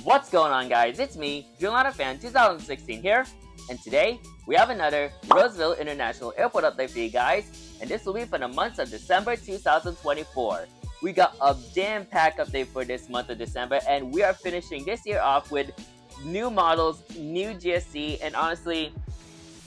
What's going on, guys? It's me, Julana Fan 2016 here, and today we have another Roseville International Airport update for you guys, and this will be for the month of December 2024. We got a jam-packed update for this month of December, and we are finishing this year off with new models, new GSC, and honestly,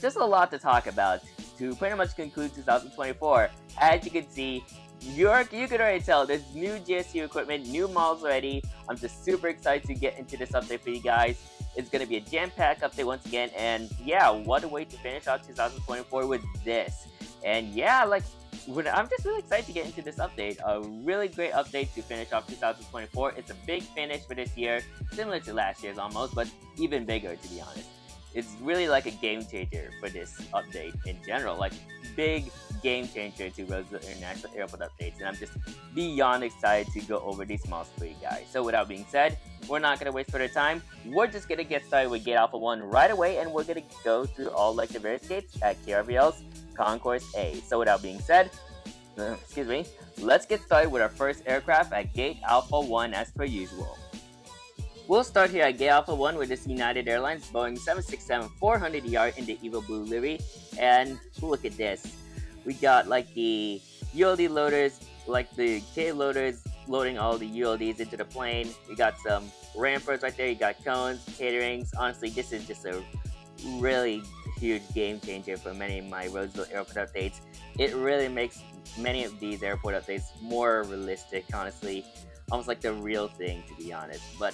just a lot to talk about to pretty much conclude 2024. As you can see, you can already tell there's new GSU equipment, new models already. I'm just super excited to get into this update for you guys. It's going to be a jam-packed update once again, and yeah, what a way to finish out 2024 with this. And yeah, I'm just really excited to get into this update. A really great update to finish off 2024. It's a big finish for this year, similar to last year's almost, but even bigger, to be honest. It's really like a game changer for this update in general, like big game changer to Roseville International Airport updates, and I'm just beyond excited to go over these models for you guys. So without being said, we're not going to waste further time. We're just going to get started with Gate Alpha 1 right away, and we're going to go through all the various gates at KRVL's Concourse A. So without being said, let's get started with our first aircraft at Gate Alpha 1 as per usual. We'll start here at Gate Alpha 1 with this United Airlines Boeing 767-400ER in the Evil Blue livery. And look at this. We got the ULD loaders, the K loaders loading all the ULDs into the plane. You got some rampers right there, you got cones, caterings. Honestly, this is just a really huge game changer for many of my Roseville airport updates. It really makes many of these airport updates more realistic, honestly. Almost like the real thing, to be honest. But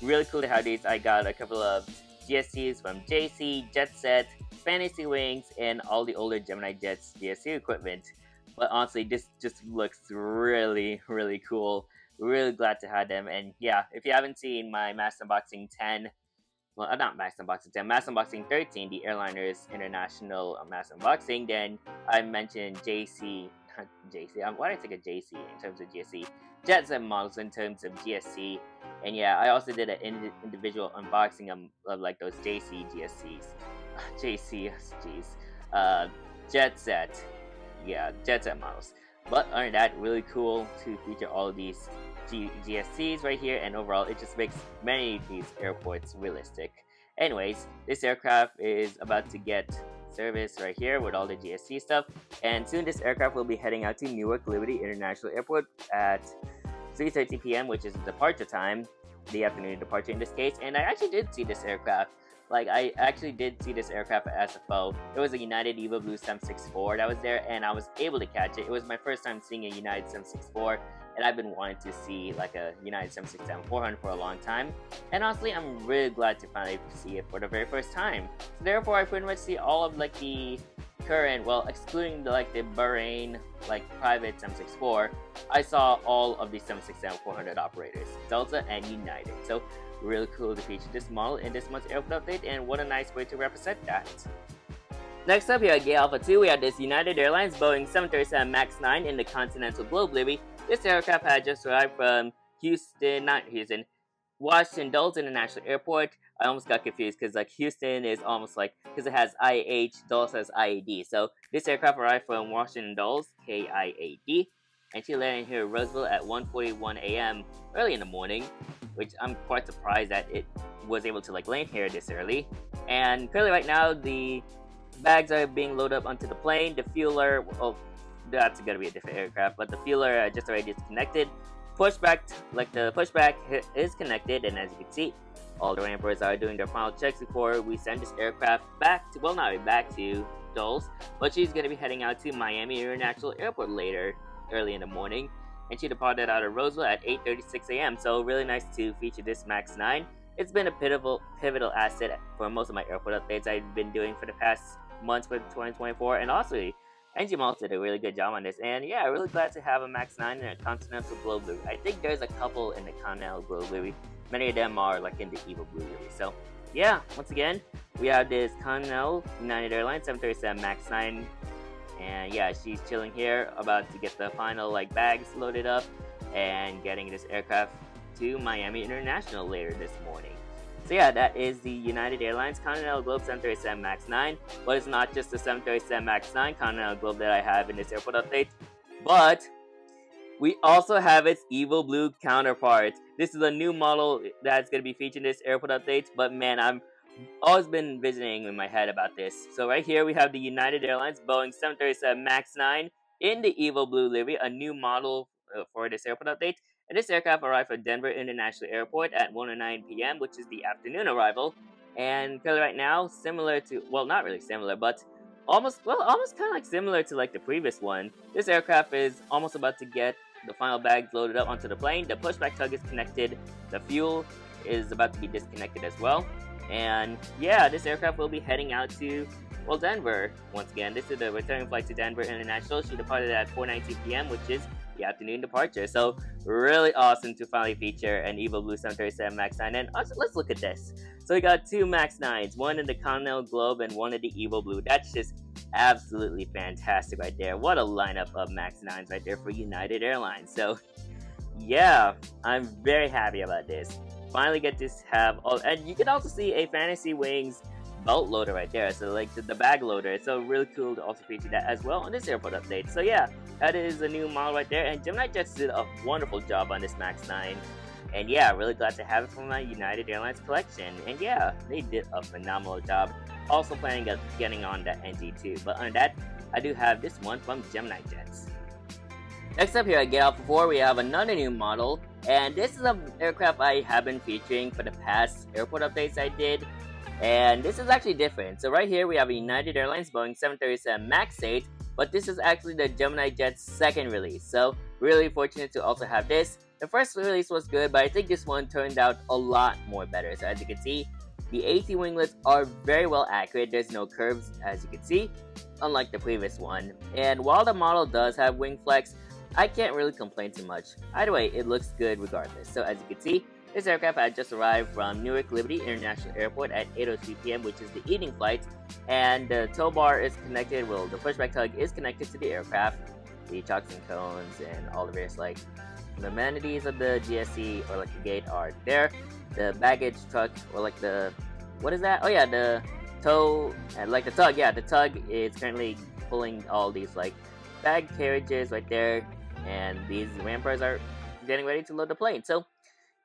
really cool to have these. I got a couple of GSCs from JC, Jetset, Fantasy Wings, and all the older Gemini Jets GSC equipment. But honestly, this just looks really, really cool. Really glad to have them. And yeah, if you haven't seen my Mass Unboxing 10, well, not Mass Unboxing 10, Mass Unboxing 13, the Airliners International Mass Unboxing, then I mentioned JC. Why did I think of JC in terms of GSC? Jetset models in terms of GSC. And yeah, I also did an individual unboxing of those JC GSCs. Jetset. Yeah, Jetset models. But other than that, really cool to feature all of these GSCs right here, and overall it just makes many of these airports realistic. Anyways, this aircraft is about to get service right here with all the GSC stuff, and soon this aircraft will be heading out to Newark Liberty International Airport at 3:30 p.m., which is departure time, the afternoon departure in this case. And I actually did see this aircraft. I actually did see this aircraft at SFO. It was a United Evo Blue 764 that was there, and I was able to catch it. It was my first time seeing a United 764, and I've been wanting to see a United 767-400 for a long time. And honestly, I'm really glad to finally see it for the very first time. So therefore, I pretty much see all of the current, well, excluding the Bahrain private 764, I saw all of the 767-400 operators, Delta and United. So really cool to feature this model in this month's airport update, and what a nice way to represent that. Next up here at Gate Alpha 2, we have this United Airlines Boeing 737 MAX 9 in the Continental Globe livery. This aircraft had just arrived from Washington Dulles International Airport. I almost got confused because Houston is almost because it has IH, Dulles has IAD. So this aircraft arrived from Washington Dulles, KIAD, and she landed here in Roseville at 1:41 a.m. early in the morning, which I'm quite surprised that it was able to land here this early. And currently right now the bags are being loaded up onto the plane. The fueler, that's gonna be a different aircraft, but the fueler just already disconnected. The pushback is connected, and as you can see, all the rampers are doing their final checks before we send this aircraft back to Dulles, but she's going to be heading out to Miami International Airport later, early in the morning, and she departed out of Roseville at 8:36 a.m. So really nice to feature this MAX 9. It's been a pivotal asset for most of my airport updates I've been doing for the past months for 2024, and also NG Maltz did a really good job on this. And yeah, really glad to have a MAX 9 in a Continental Globe livery. I think there's a couple in the Continental Globe livery. Many of them are in the Evil Blue livery. So yeah, once again, we have this Continental United Airlines 737 MAX 9. And yeah, she's chilling here, about to get the final bags loaded up and getting this aircraft to Miami International later this morning. So yeah, that is the United Airlines Continental Globe 737 MAX 9. But it's not just the 737 MAX 9 Continental Globe that I have in this airport update, but We also have its Evil Blue counterpart. This is a new model that's going to be featured in this airport update, but man, I'm always been visiting in my head about this. So right here we have the United Airlines Boeing 737 MAX 9 in the Evil Blue livery, a new model for this airport update. And this aircraft arrived at Denver International Airport at 1:09 p.m., which is the afternoon arrival. And currently right now, similar to, well, not really similar, but almost kind of like similar to like the previous one. This aircraft is almost about to get the final bags loaded up onto the plane. The pushback tug is connected. The fuel is about to be disconnected as well. And yeah, this aircraft will be heading out to, well, Denver once again. This is the return flight to Denver International. She departed at 4:19 p.m., which is the afternoon departure. So really awesome to finally feature an Evil Blue 737 MAX 9. And also, let's look at this. So we got two MAX 9s, one in the Continental Globe and one in the Evil Blue. That's just absolutely fantastic right there. What a lineup of MAX 9s right there for United Airlines. So yeah, I'm very happy about this. Finally get to have, oh, and you can also see a Fantasy Wings belt loader right there, so like the bag loader. So really cool to also feature that as well on this airport update. So yeah, that is a new model right there, and Gemini Jets did a wonderful job on this MAX 9. And yeah, really glad to have it from my United Airlines collection. And yeah, they did a phenomenal job. Also planning on getting on that NG2. But on that, I do have this one from Gemini Jets. Next up here at Get Out for 4, we have another new model. And this is an aircraft I have been featuring for the past airport updates I did. And this is actually different. So right here we have a United Airlines Boeing 737 MAX 8. But this is actually the Gemini Jet's second release. So really fortunate to also have this. The first release was good, but I think this one turned out a lot more better. So as you can see, the AT winglets are very well accurate. There's no curves, as you can see, unlike the previous one. And while the model does have wing flex, I can't really complain too much. Either way, it looks good regardless. So as you can see, this aircraft had just arrived from Newark Liberty International Airport at 8:03 p.m., which is the evening flight. And the tow bar is connected, well, the pushback tug is connected to the aircraft. The chocks and cones and all the various, like, the amenities of the GSC or like the gate are there. The baggage truck or like the, what is that? Oh yeah, the tow and like the tug. Yeah, the tug is currently pulling all these like bag carriages right there, and these rampers are getting ready to load the plane. So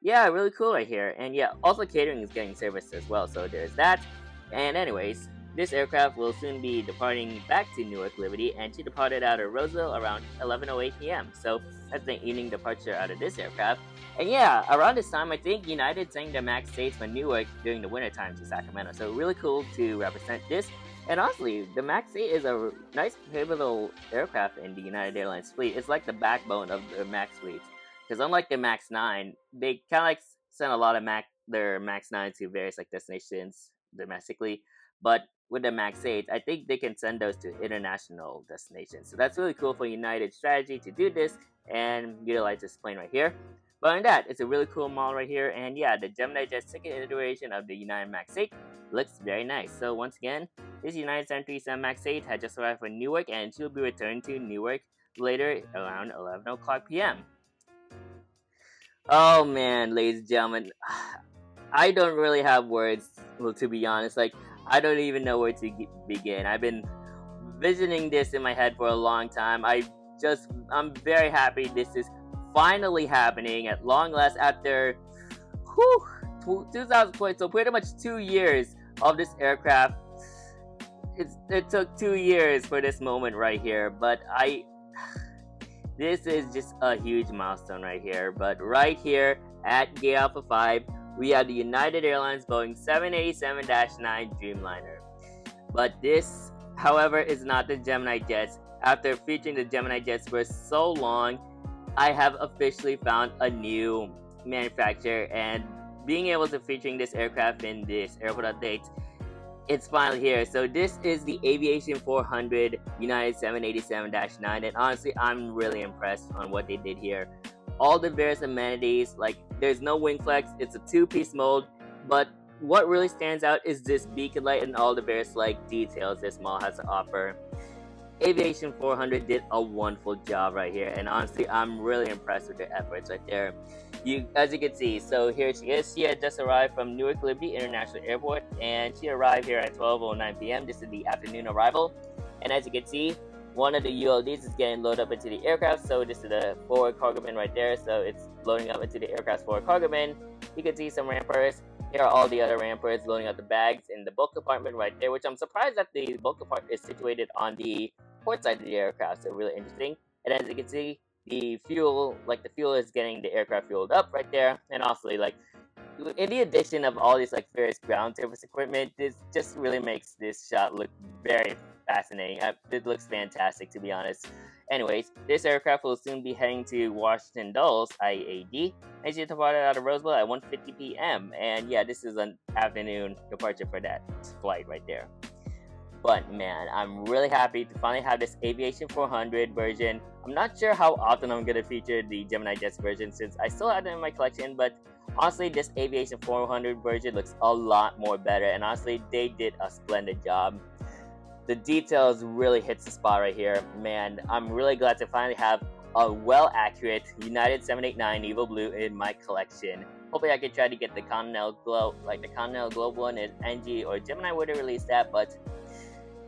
yeah, really cool right here. And yeah, also catering is getting serviced as well. So there's that. And anyways, this aircraft will soon be departing back to Newark Liberty, and she departed out of Roseville around 11:08 p.m. So that's the evening departure out of this aircraft. And yeah, around this time, I think United sang their MAX 8 from Newark during the winter time to Sacramento. So really cool to represent this. And honestly, the MAX 8 is a nice pivotal aircraft in the United Airlines fleet. It's like the backbone of the MAX fleet. Because unlike the MAX 9, they kind of like send a lot of their MAX 9 to various like destinations domestically. But with the MAX 8, I think they can send those to international destinations. So that's really cool for United's strategy to do this and utilize this plane right here. But on that, it's a really cool model right here. And yeah, the Gemini Jet's second iteration of the United MAX 8 looks very nice. So once again, this United 737 MAX 8 had just arrived from Newark, and she'll be returning to Newark later around 11 o'clock p.m. Oh man, ladies and gentlemen, I don't really have words, well, to be honest. Like, I don't even know where to begin. I've been visiting this in my head for a long time. I'm very happy this is finally happening at long last after 2020. So pretty much 2 years of this aircraft. It took 2 years for this moment right here, but this is just a huge milestone right here. But right here at Gate Alpha 5, we have the United Airlines Boeing 787-9 Dreamliner. But this, however, is not the Gemini Jets. After featuring the Gemini Jets for so long, I have officially found a new manufacturer, and being able to featuring this aircraft in this airport update, it's finally here. So this is the Aviation 400 United 787-9, and honestly, I'm really impressed on what they did here. All the various amenities, like there's no wing flex, it's a two-piece mold, but what really stands out is this beacon light and all the various like details this model has to offer. Aviation 400 did a wonderful job right here, and honestly, I'm really impressed with their efforts right there. As you can see, so here she is. She had just arrived from Newark Liberty International Airport, and she arrived here at 12:09 p.m. This is the afternoon arrival, and as you can see, one of the ULDs is getting loaded up into the aircraft. So this is the forward cargo bin right there. So it's loading up into the aircraft's forward cargo bin. You can see some rampers. Here are all the other rampers loading up the bags in the bulk compartment right there, which I'm surprised that the bulk compartment is situated on the port side of the aircraft. So really interesting. And as you can see, the fuel, the fuel is getting the aircraft fueled up right there. And also, in the addition of all these various ground surface equipment, this just really makes this shot look very fascinating. It looks fantastic, to be honest. Anyways, this aircraft will soon be heading to Washington Dulles IAD, and she departed out of Roseville at 1:50 p.m. And yeah, this is an afternoon departure for that flight right there. But man, I'm really happy to finally have this Aviation 400 version. I'm not sure how often I'm gonna feature the Gemini Jets version since I still have it in my collection, but honestly, this Aviation 400 version looks a lot more better, and honestly, they did a splendid job. The details really hits the spot right here. Man, I'm really glad to finally have a well-accurate United 789 Evo Blue in my collection. Hopefully I can try to get the Continental Globe, like the Continental Globe one, and NG or Gemini would have released that, but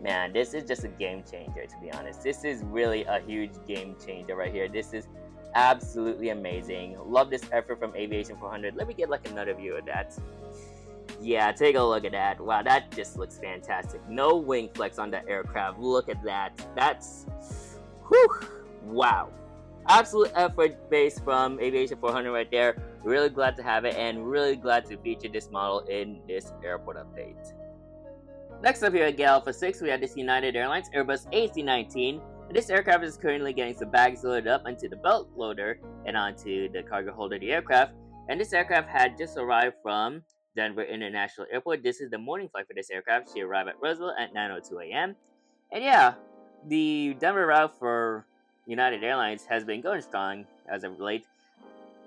man, this is just a game changer, to be honest. This is really a huge game changer right here. This is absolutely amazing. Love this effort from Aviation 400. Let me get another view of that. Yeah, take a look at that. Wow, that just looks fantastic. No wing flex on that aircraft. Look at that. That's, whew, wow. Absolute effort base from Aviation 400 right there. Really glad to have it, and really glad to feature this model in this airport update. Next up here at Alpha 6, we have this United Airlines Airbus A319. This aircraft is currently getting some bags loaded up onto the belt loader and onto the cargo holder of the aircraft. And this aircraft had just arrived from Denver International Airport. This is the morning flight for this aircraft. She arrived at Roseville at 9:02 a.m. And yeah, the Denver route for United Airlines has been going strong as of late.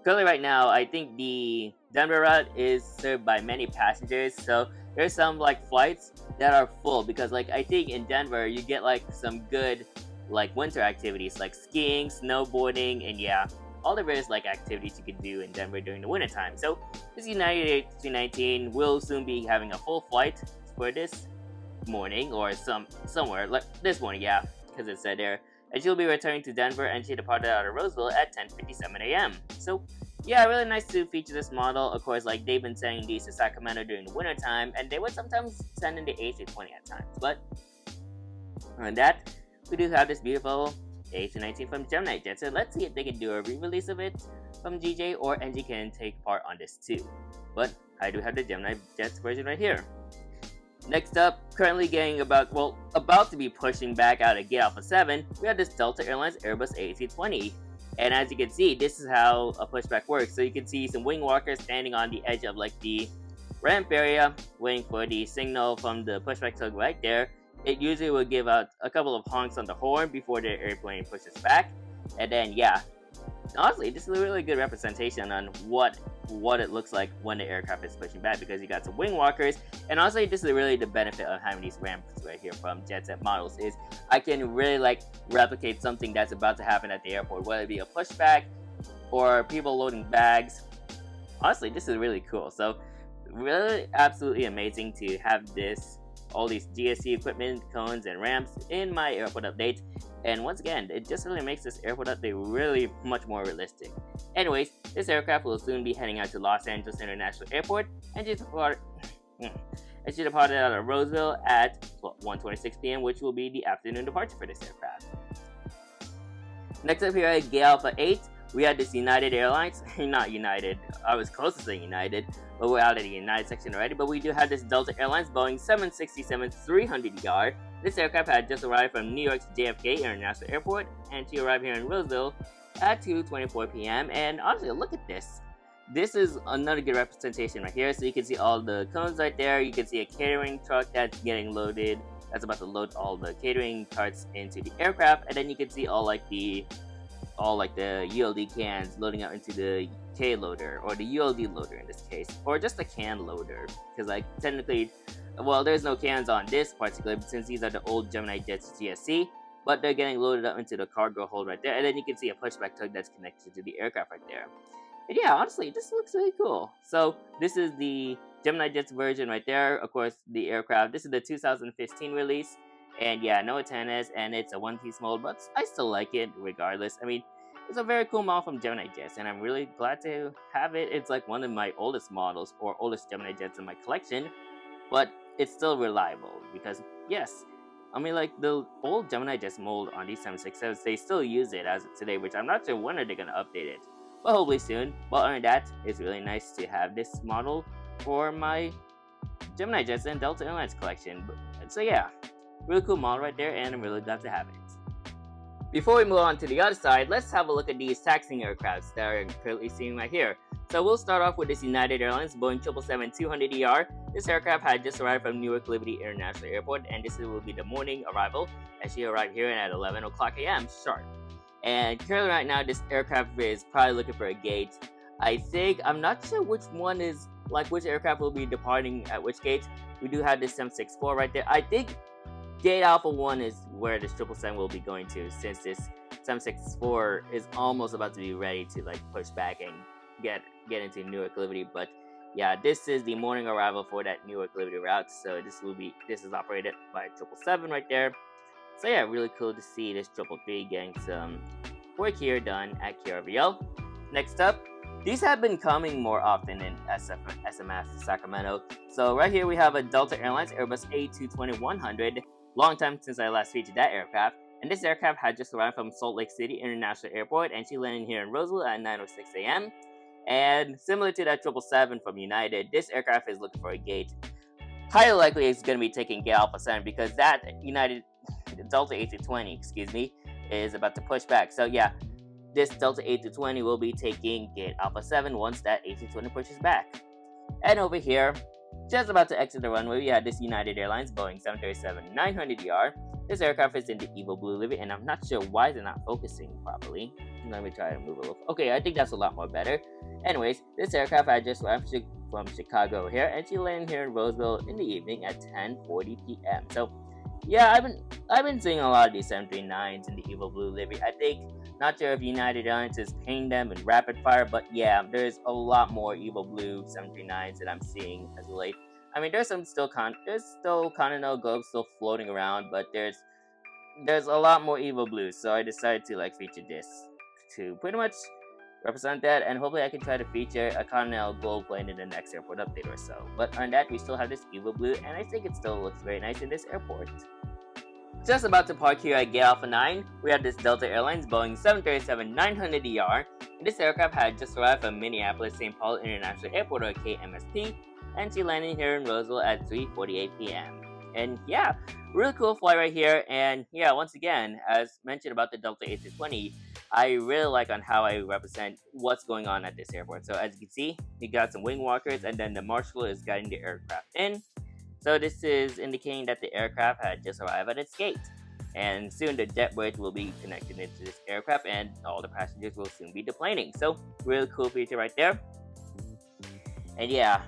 Currently right now, I think the Denver route is served by many passengers, so there's some flights that are full because I think in Denver you get some good winter activities like skiing, snowboarding, and yeah, all the various activities you can do in Denver during the winter time. So this United A319 will soon be having a full flight for this morning or somewhere this morning, yeah, because it said there. And she'll be returning to Denver, and she departed out of Roseville at 10:57 a.m. So yeah, really nice to feature this model. Of course, they've been sending these to Sacramento during the winter time, and they would sometimes send in the A320 at times. But on that, we do have this beautiful A319 from Gemini Jet. So let's see if they can do a re-release of it from GJ, or NG can take part on this too. But I do have the Gemini Jets version right here. Next up, currently getting about to be pushing back out of Gate Alpha 7, we have this Delta Airlines Airbus A320. And as you can see, this is how a pushback works. So you can see some wing walkers standing on the edge of the ramp area, waiting for the signal from the pushback tug right there. It usually will give out a couple of honks on the horn before the airplane pushes back. And then yeah, honestly, this is a really good representation on what it looks like when the aircraft is pushing back, because you got some wing walkers. And also, this is really the benefit of having these ramps right here from JetSet models, is I can really replicate something that's about to happen at the airport, whether it be a pushback or people loading bags. Honestly, this is really cool. So really absolutely amazing to have all these GSC equipment, cones, and ramps in my airport update. And once again, it just really makes this airport update really much more realistic. Anyways, this aircraft will soon be heading out to Los Angeles International Airport, and she departed out of Roseville at 1:26 p.m., which will be the afternoon departure for this aircraft. Next up here at Gate Alpha 8, we had this United Airlines, not United, I was close to saying United, but we're out of the United section already, but we do have this Delta Airlines Boeing 767-300ER. This aircraft had just arrived from New York's JFK International Airport, and she arrived here in Roseville at 2:24 p.m. And honestly, look at this. This is another good representation right here. So you can see all the cones right there. You can see a catering truck that's getting loaded. That's about to load all the catering carts into the aircraft, and then you can see all the ULD cans loading out into the K loader, or the ULD loader in this case, or just a can loader, because technically, there's no cans on this particular, since these are the old Gemini Jets GSC, but they're getting loaded up into the cargo hold right there, and then you can see a pushback tug that's connected to the aircraft right there. And yeah, honestly, this looks really cool. So this is the Gemini Jets version right there. Of course, the aircraft, this is the 2015 release. And yeah, no antennas, and it's a one-piece mold, but I still like it regardless. I mean, it's a very cool model from Gemini Jets, and I'm really glad to have it. It's like one of my oldest models, or oldest Gemini Jets in my collection, but it's still reliable because, yes, I mean, like the old Gemini Jets mold on these 767s, they still use it as of today, which I'm not sure when are they going to update it, but hopefully soon. But other than that, it's really nice to have this model for my Gemini Jets and Delta Airlines collection. So yeah, really cool model right there, and I'm really glad to have it. Before we move on to the other side, let's have a look at these taxiing aircrafts that are currently seen right here. So we'll start off with this United Airlines Boeing 777-200ER. This aircraft had just arrived from Newark Liberty International Airport, and this will be the morning arrival, as she arrived here at 11 o'clock a.m. sharp. And currently right now, this aircraft is probably looking for a gate. I'm not sure which one is, like which aircraft will be departing at which gate. We do have this 764 right there. I think Gate Alpha 1 is where this 777 will be going to, since this 764 is almost about to be ready to like push back and get into Newark Liberty. But yeah, this is the morning arrival for that Newark Liberty route. So this is operated by 777 right there. So yeah, really cool to see this 333 getting some work here done at KRVL. Next up, these have been coming more often in SMF Sacramento. So right here we have a Delta Airlines Airbus A220-100. Long time since I last featured that aircraft. And this aircraft had just arrived from Salt Lake City International Airport, and she landed here in Roseville at 9:06 a.m. And similar to that 777 from United, this aircraft is looking for a gate. Highly likely it's going to be taking Gate Alpha 7 because that United Delta A220, is about to push back. So yeah, this Delta A220 will be taking Gate Alpha 7 once that A220 pushes back. And over here, just about to exit the runway, we had this United Airlines Boeing 737-900ER. This aircraft is in the Evil Blue livery, and I'm not sure why they're not focusing properly. Let me try to move a little. Okay, I think that's a lot more better. Anyways, this aircraft I just arrived from Chicago here, and she landed here in Roseville in the evening at 10:40 p.m. So yeah, I've been seeing a lot of these 739s in the Evil Blue livery. I think, not sure if United Airlines is paying them in rapid fire, but yeah, there's a lot more Evil Blue 739s that I'm seeing as of late. I mean, there's still Continental Globes still floating around, but there's a lot more Evil Blues, so I decided to like feature this to pretty much represent that, and hopefully I can try to feature a Continental Globe plane in the next airport update or so. But on that, we still have this Evil Blue, and I think it still looks very nice in this airport. Just about to park here at Gate Alpha 9, we have this Delta Airlines Boeing 737-900ER, and this aircraft had just arrived from Minneapolis St. Paul International Airport, or KMSP, and she landed here in Roseville at 3:48 p.m. And yeah, really cool flight right here, and yeah, once again, as mentioned about the Delta A220, I really like on how I represent what's going on at this airport. So as you can see, we got some wing walkers, and then the marshal is guiding the aircraft in. So this is indicating that the aircraft had just arrived at its gate. And soon the jet bridge will be connected into this aircraft, and all the passengers will soon be deplaning. So really cool feature right there. And yeah,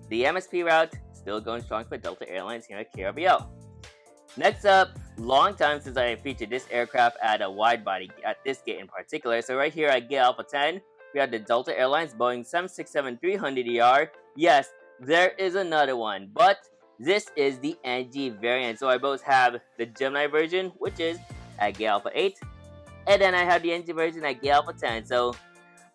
the MSP route still going strong for Delta Airlines here at KRVL. Next up, long time since I featured this aircraft at a wide body at this gate in particular. So right here at Gate Alpha 10, we have the Delta Airlines Boeing 767-300ER. Yes, there is another one, but this is the NG variant. So I both have the Gemini version, which is at Gate Alpha 8, and then I have the NG version at Gate Alpha 10. So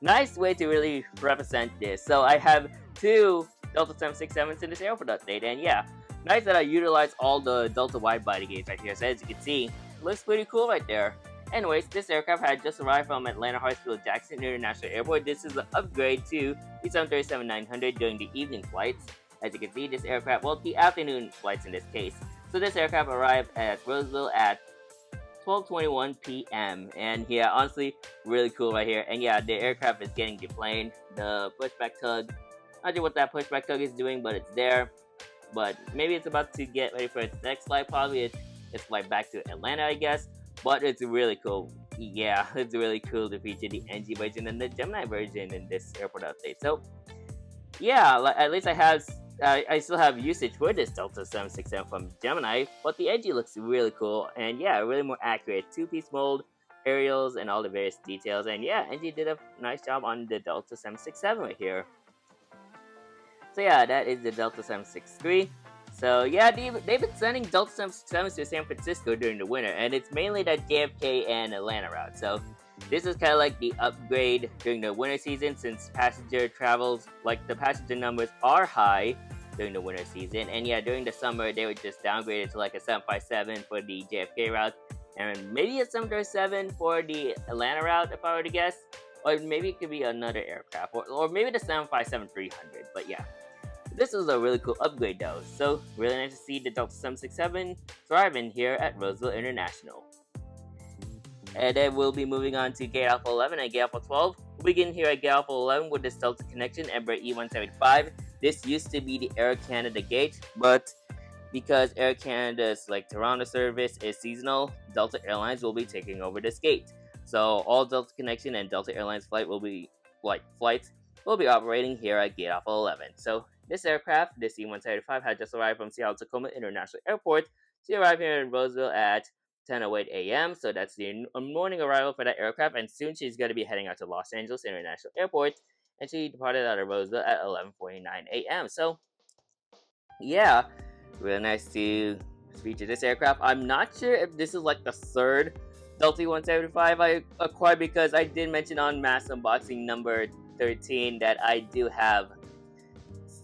nice way to really represent this. So I have two Delta 767s in this airport update, and yeah, nice that I utilize all the Delta wide body gates right here. So as you can see, looks pretty cool right there. Anyways, this aircraft had just arrived from Atlanta Hartsfield-Jackson International Airport. This is an upgrade to the 737-900 during the evening flights. As you can see, this aircraft, well, the afternoon flights in this case. So this aircraft arrived at Roseville at 12:21 p.m. And yeah, honestly, really cool right here. And yeah, the aircraft is getting deplaned. The pushback tug, not sure what that pushback tug is doing, but it's there. But maybe it's about to get ready for its next flight. Probably its flight back to Atlanta, I guess. But it's really cool. Yeah, it's really cool to feature the NG version and the Gemini version in this airport update. So yeah, at least I still have usage for this Delta 767 from Gemini, but the NG looks really cool, and yeah, really more accurate. Two-piece mold, aerials, and all the various details. And yeah, NG did a nice job on the Delta 767 right here. So yeah, that is the Delta 763. So yeah, they've been sending Delta 767s to San Francisco during the winter, and it's mainly that JFK and Atlanta route. So this is kind of like the upgrade during the winter season, since passenger travels, like the passenger numbers are high during the winter season. And yeah, during the summer they would just downgrade it to like a 757 for the JFK route, and maybe a 737 for the Atlanta route, if I were to guess. Or maybe it could be another aircraft, or maybe the 757-300. But yeah, this was a really cool upgrade though, so really nice to see the Delta 767 thriving here at Roseville International. And then we'll be moving on to Gate Alpha 11 and Gate Alpha 12. We'll begin here at Gate Alpha 11 with this Delta Connection Embraer E175. This used to be the Air Canada gate, but because Air Canada's like Toronto service is seasonal, Delta Airlines will be taking over this gate. So all Delta Connection and Delta Airlines flights will be operating here at Gate Alpha 11. So this aircraft, this E175, had just arrived from Seattle-Tacoma International Airport. She arrived here in Roseville at 10:08 a.m. So that's the morning arrival for that aircraft, and soon she's going to be heading out to Los Angeles International Airport, and she departed out of Roseville at 11:49 a.m. So yeah, really nice to feature this aircraft. I'm not sure if this is like the third Delta 175 I acquired, because I did mention on Mass Unboxing number 13 that I do have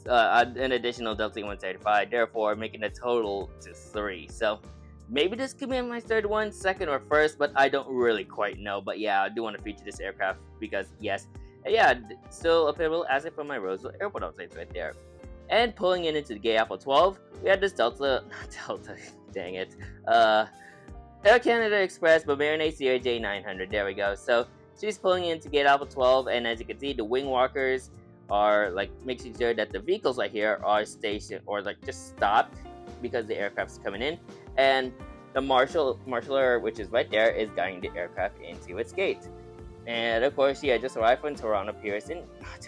an additional Delta 175, therefore making a total to 3. So maybe this could be my third one, second, or first, but I don't really quite know. But yeah, I do want to feature this aircraft because yes, yeah, still a pivotal asset from my Roseville Airport updates right there. And pulling it into the Gate Alpha 12, we had this Delta, dang it, Air Canada Express Bavarian Sierra J900. There we go. So she's pulling into Gate Alpha 12, and as you can see, the wing walkers are like making sure that the vehicles right here are stationed or like just stopped because the aircraft's coming in, and the marshaller, which is right there, is guiding the aircraft into its gate. And of course, she had just arrived from Toronto Pearson.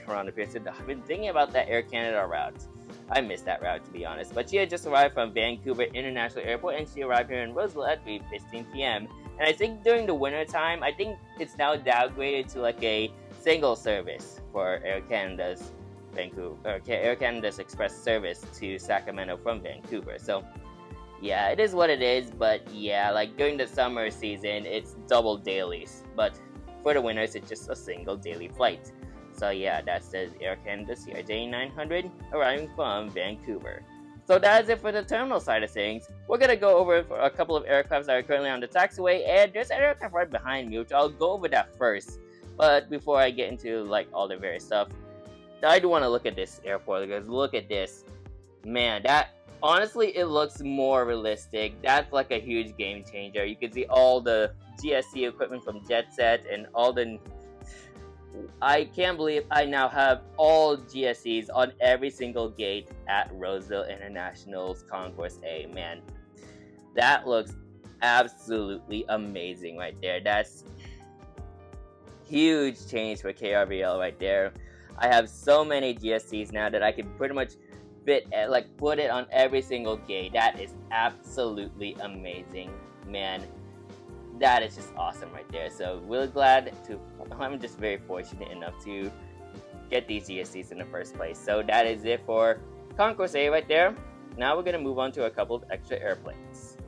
I've been thinking about that Air Canada route. I missed that route, to be honest. But she had just arrived from Vancouver International Airport, and she arrived here in Roseville at 3:15 p.m. And I think during the winter time, I think it's now downgraded to like a single service for Air Canada's Air Canada's Express service to Sacramento from Vancouver. So yeah, it is what it is. But yeah, like during the summer season, it's double dailies. But for the winters, it's just a single daily flight. So yeah, that's the Air Canada CRJ900 arriving from Vancouver. So that is it for the terminal side of things. We're going to go over a couple of aircrafts that are currently on the taxiway, and there's an aircraft right behind me, which I'll go over that first. But before I get into like all the various stuff, I do want to look at this airport, because look at this. Man, that honestly, it looks more realistic. That's like a huge game changer. You can see all the GSC equipment from JetSet and all the... I can't believe I now have all GSCs on every single gate at Roseville International's Concourse A. Man, that looks absolutely amazing right there. That's huge change for KRVL right there. I have so many GSCs now that I can pretty much put it on every single gate. That is absolutely amazing, man. That is just awesome right there. So really glad I'm just very fortunate enough to get these GSCs in the first place. So that is it for Concourse A right there. Now we're going to move on to a couple of extra airplanes.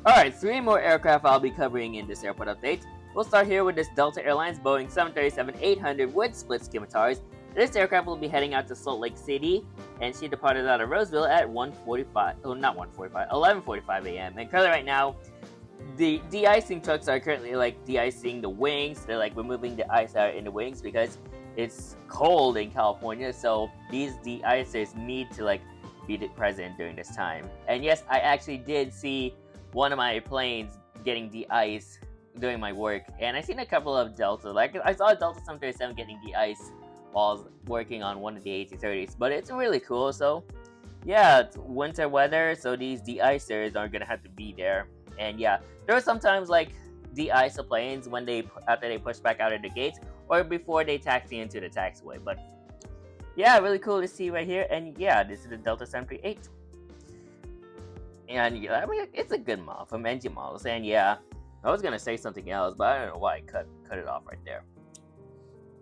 Alright, 3 more aircraft I'll be covering in this airport update. We'll start here with this Delta Airlines Boeing 737-800 with split scimitars. This aircraft will be heading out to Salt Lake City, and she departed out of Roseville at 11:45 a.m. And currently right now, the de-icing trucks are currently like de-icing the wings. They're like removing the ice out in the wings because it's cold in California, so these de-icers need to like be present during this time. And yes, I actually did see one of my planes getting de-iced doing my work, and I seen a couple of Delta, like I saw a Delta 737 getting de-iced while I was working on one of the A330s, but it's really cool. So yeah, it's winter weather, so these de-icers are gonna have to be there. And yeah, there are sometimes like de-ice the planes when after they push back out of the gates or before they taxi into the taxiway. But yeah, really cool to see right here. And yeah, this is the Delta 738. And yeah, I mean, it's a good model from engine models. And yeah, I was gonna say something else, but I don't know why I cut it off right there.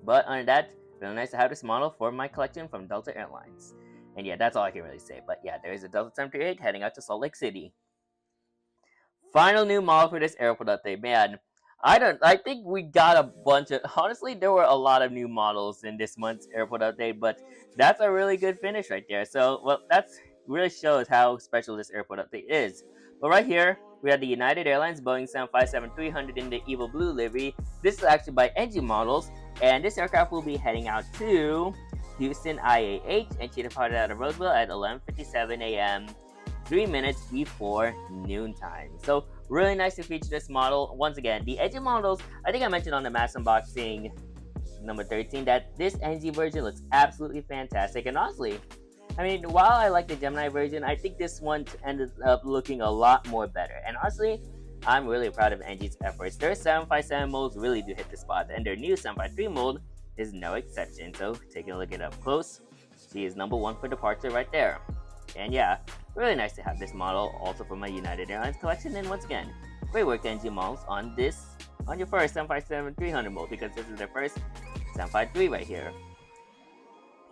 But other than that, really nice to have this model for my collection from Delta Airlines. And yeah, that's all I can really say. But yeah, there is a Delta 738 heading out to Salt Lake City. Final new model for this airport update, man. I think we got a bunch of, honestly, there were a lot of new models in this month's airport update, but that's a really good finish right there. So, well, that's really shows how special this airport update is. But right here, we have the United Airlines Boeing 757-300 in the Evil Blue livery. This is actually by NG models, and this aircraft will be heading out to Houston IAH and she departed out of Roseville at 11:57 a.m. 3 minutes before noontime. So really nice to feature this model. Once again, the NG models, I think I mentioned on the mass unboxing number 13 that this NG version looks absolutely fantastic. And honestly, I mean, while I like the Gemini version, I think this one ended up looking a lot more better. And honestly, I'm really proud of NG's efforts. Their 757 modes really do hit the spot, and their new 753 mode is no exception. So taking a look at it up close, she is number one for departure right there. And yeah, really nice to have this model also for my United Airlines collection. And once again, great work NG models on your first 757-300 mode, because this is their first 753 right here.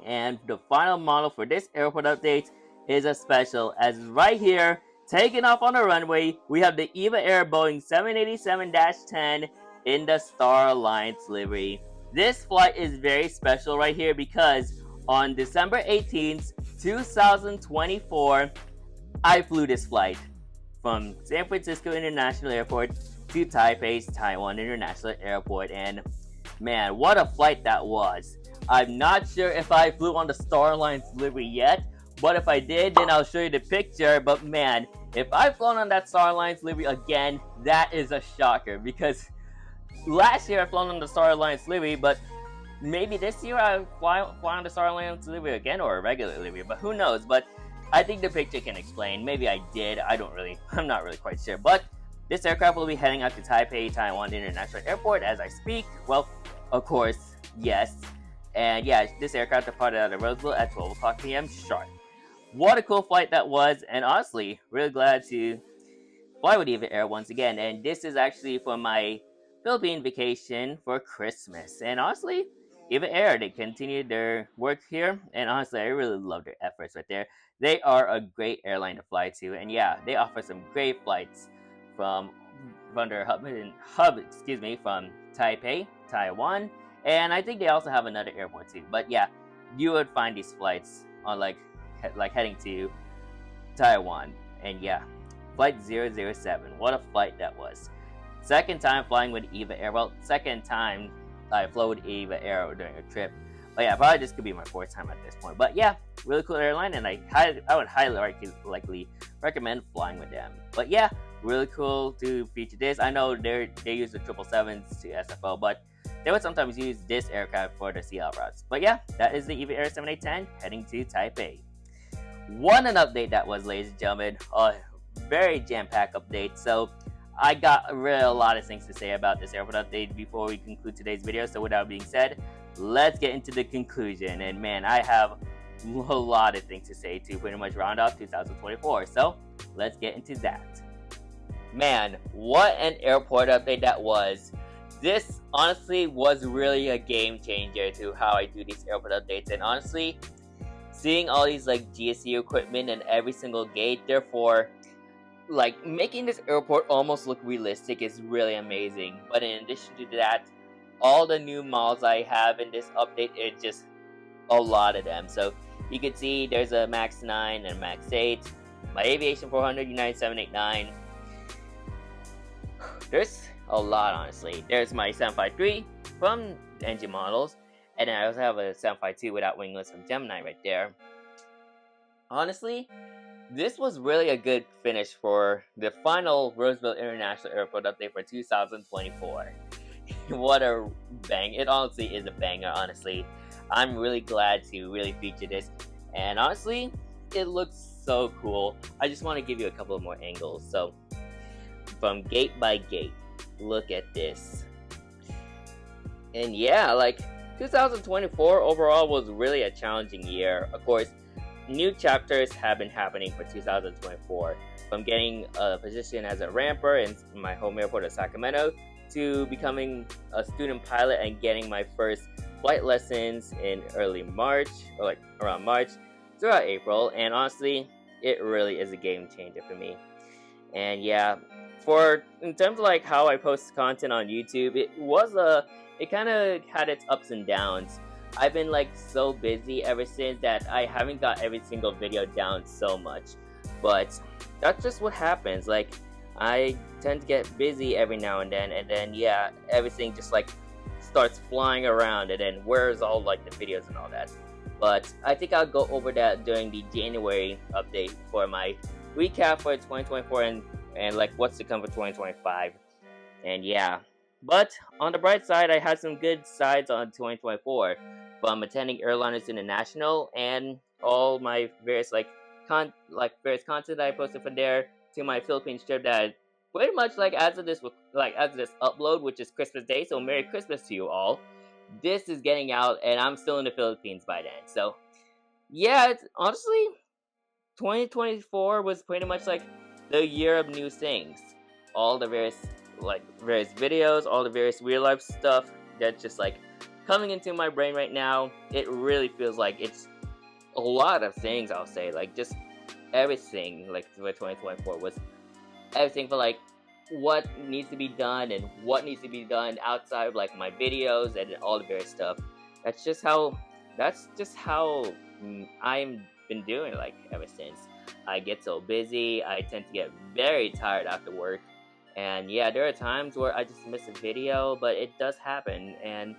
And the final model for this airport update is a special, as right here, taking off on the runway, we have the EVA Air Boeing 787-10 in the Star Alliance livery. This flight is very special right here because on December 18th, 2024, I flew this flight from San Francisco International Airport to Taipei's Taiwan International Airport, and man, what a flight that was. I'm not sure if I flew on the Star Alliance livery yet, but if I did, then I'll show you the picture. But man, if I've flown on that Star Alliance livery again, that is a shocker, because last year I flown on the Star Alliance livery, but maybe this year I fly on the Star Alliance livery again, or a regular livery, but who knows. But I think the picture can explain. Maybe I did. I'm not really quite sure. But this aircraft will be heading out to Taipei, Taiwan International Airport as I speak. Well, of course, yes. And yeah, this aircraft departed out of Roseville at 12 o'clock p.m. sharp. What a cool flight that was, and honestly, really glad to fly with EVA Air once again. And this is actually for my Philippine vacation for Christmas. And honestly, EVA Air, they continued their work here, and honestly, I really love their efforts right there. They are a great airline to fly to, and yeah, they offer some great flights from their hub, from Taipei, Taiwan, and I think they also have another airport too. But yeah, you would find these flights on like heading to Taiwan, and yeah, flight 007. What a flight that was! Second time flying with EVA Air. Well, second time I flew with EVA Air during a trip. But yeah, probably this could be my fourth time at this point. But yeah, really cool airline, and I would highly recommend flying with them. But yeah, really cool to feature this. I know they use the 777s to SFO, but they would sometimes use this aircraft for the CL routes. But yeah, that is the EVA Air 7810 heading to Taipei. What an update that was, ladies and gentlemen. A very jam-packed update. So I got really a lot of things to say about this airport update before we conclude today's video. So with that being said, let's get into the conclusion. And man, I have a lot of things to say to pretty much round off 2024. So let's get into that. Man, what an airport update that was. This honestly was really a game changer to how I do these airport updates. And honestly, seeing all these like GSE equipment and every single gate, therefore like making this airport almost look realistic is really amazing. But in addition to that, all the new models I have in this update, it's just a lot of them. So you can see there's a Max 9 and Max 8, my Aviation 400, United 789. There's a lot, honestly. There's my 753 from NG models, and then I also have a 752 without winglets from Gemini right there. Honestly, this was really a good finish for the final Roseville International Airport update for 2024. What a bang. It honestly is a banger, honestly. I'm really glad to really feature this. And honestly, it looks so cool. I just want to give you a couple of more angles. So, from gate by gate, look at this. And yeah, like 2024 overall was really a challenging year. Of course, new chapters have been happening for 2024, from getting a position as a ramper in my home airport of Sacramento to becoming a student pilot and getting my first flight lessons in early March, or like around March, throughout April, and honestly, it really is a game changer for me. And yeah, for in terms of like how I post content on YouTube, it kind of had its ups and downs. I've been like so busy ever since that I haven't got every single video down so much. But that's just what happens. Like I tend to get busy every now and then yeah, everything just like starts flying around, and then where's all like the videos and all that. But I think I'll go over that during the January update for my recap for 2024 and like what's to come for 2025. And yeah, but on the bright side, I had some good sides on 2024 from attending Airliners International and all my various various content that I posted from there to my Philippines trip that pretty much like as of this upload, which is Christmas Day. So Merry Christmas to you all. This is getting out, and I'm still in the Philippines by then. So yeah, it's honestly 2024 was pretty much like the year of new things. All the various videos, all the various real life stuff that's just like coming into my brain right now. It really feels like it's a lot of things, I'll say. Like just everything like for 2024 was everything for like what needs to be done and what needs to be done outside of like my videos and all the various stuff. That's just how I'm been doing like ever since. I get so busy, I tend to get very tired after work. And yeah, there are times where I just miss a video, but it does happen. And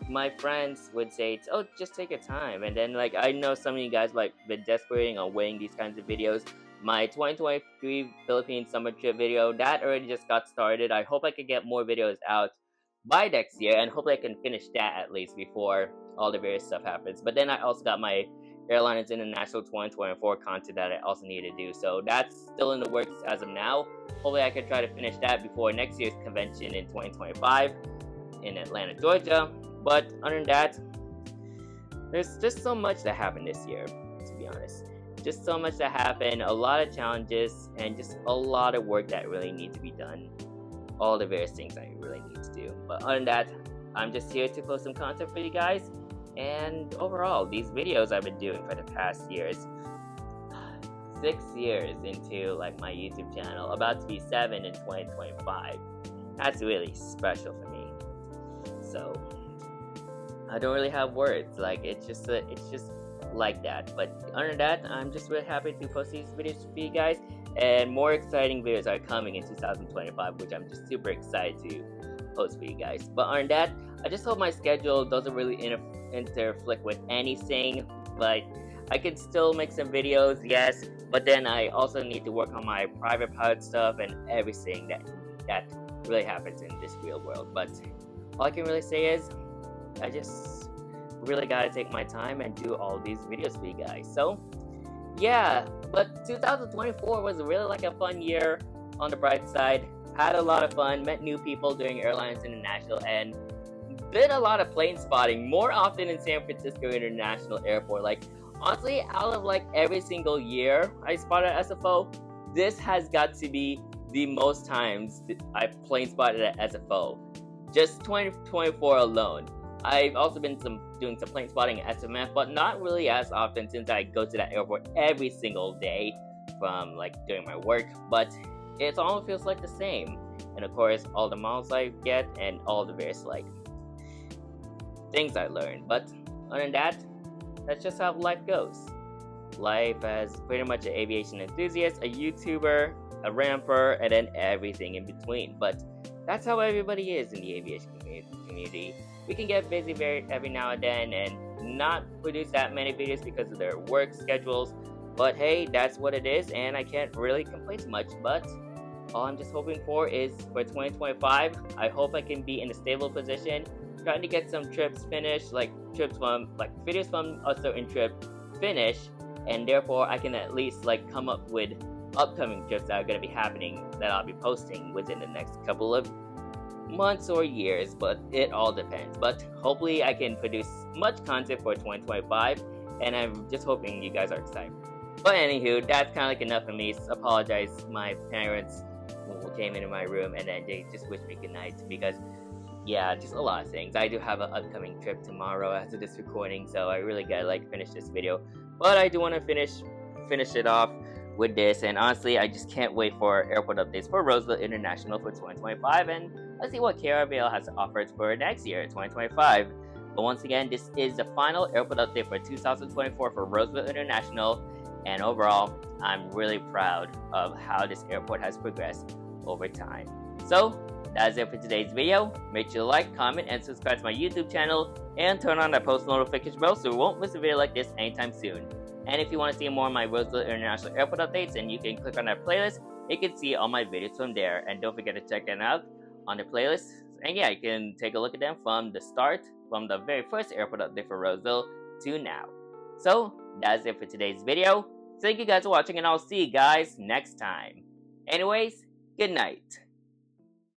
my friends would say, "Oh, just take your time." And then like I know some of you guys like been desperating on waiting these kinds of videos. My 2023 Philippines summer trip video that already just got started. I hope I can get more videos out by next year, and hopefully I can finish that at least before all the various stuff happens. But then I also got my Airliners International 2024 content that I also need to do. So that's still in the works as of now. Hopefully I can try to finish that before next year's convention in 2025 in Atlanta, Georgia. But other than that, there's just so much that happened this year, to be honest. Just so much that happened, a lot of challenges, and just a lot of work that really needs to be done. All the various things I really need to do. But other than that, I'm just here to post some content for you guys. And overall, these videos I've been doing for the past years, 6 years into like my YouTube channel, about to be 7 in 2025. That's really special for me. So I don't really have words. Like it's just like that. But other than that, I'm just really happy to post these videos for you guys. And more exciting videos are coming in 2025, which I'm just super excited to post for you guys. But other than that, I just hope my schedule doesn't really interflict with anything. Like I could still make some videos, yes, but then I also need to work on my private pilot stuff and everything that really happens in this real world. But all I can really say is I just really gotta take my time and do all these videos for you guys. So yeah, but 2024 was really like a fun year on the bright side. Had a lot of fun, met new people during Airlines International, and did a lot of plane spotting more often in San Francisco International Airport. Like honestly, out of like every single year I spotted at SFO, this has got to be the most times I plane spotted at SFO. Just 2024 alone. I've also been doing some plane spotting at SMF, but not really as often since I go to that airport every single day from like doing my work. But it almost feels like the same. And of course, all the miles I get and all the various like things I learned. But other than that, that's just how life goes. Life as pretty much an aviation enthusiast, a YouTuber, a ramper, and then everything in between. But that's how everybody is in the aviation community. We can get busy every now and then and not produce that many videos because of their work schedules. But hey, that's what it is, and I can't really complain too much. But all I'm just hoping for is for 2025, I hope I can be in a stable position, trying to get some trips finished, like videos from a certain trip finished, and therefore I can at least like come up with upcoming trips that are going to be happening that I'll be posting within the next couple of months or years, but it all depends. But hopefully I can produce much content for 2025, and I'm just hoping you guys are excited. But anywho, that's kind of like enough for me. Apologize, my parents came into my room and then they just wished me good night because yeah, just a lot of things. I do have an upcoming trip tomorrow after this recording, so I really gotta like finish this video But I do want to finish it off with this, and honestly, I just can't wait for airport updates for Roseville International for 2025, and let's see what KRVL has offered for next year, 2025. But once again, this is the final airport update for 2024 for Roseville International, and overall, I'm really proud of how this airport has progressed over time. So, that's it for today's video. Make sure to like, comment, and subscribe to my YouTube channel, and turn on that post notification bell so you won't miss a video like this anytime soon. And if you want to see more of my Roseville International Airport updates, and you can click on that playlist, you can see all my videos from there. And don't forget to check them out on the playlist. And yeah, you can take a look at them from the start, from the very first airport update for Roseville to now. So, that's it for today's video. Thank you guys for watching, and I'll see you guys next time. Anyways, good night.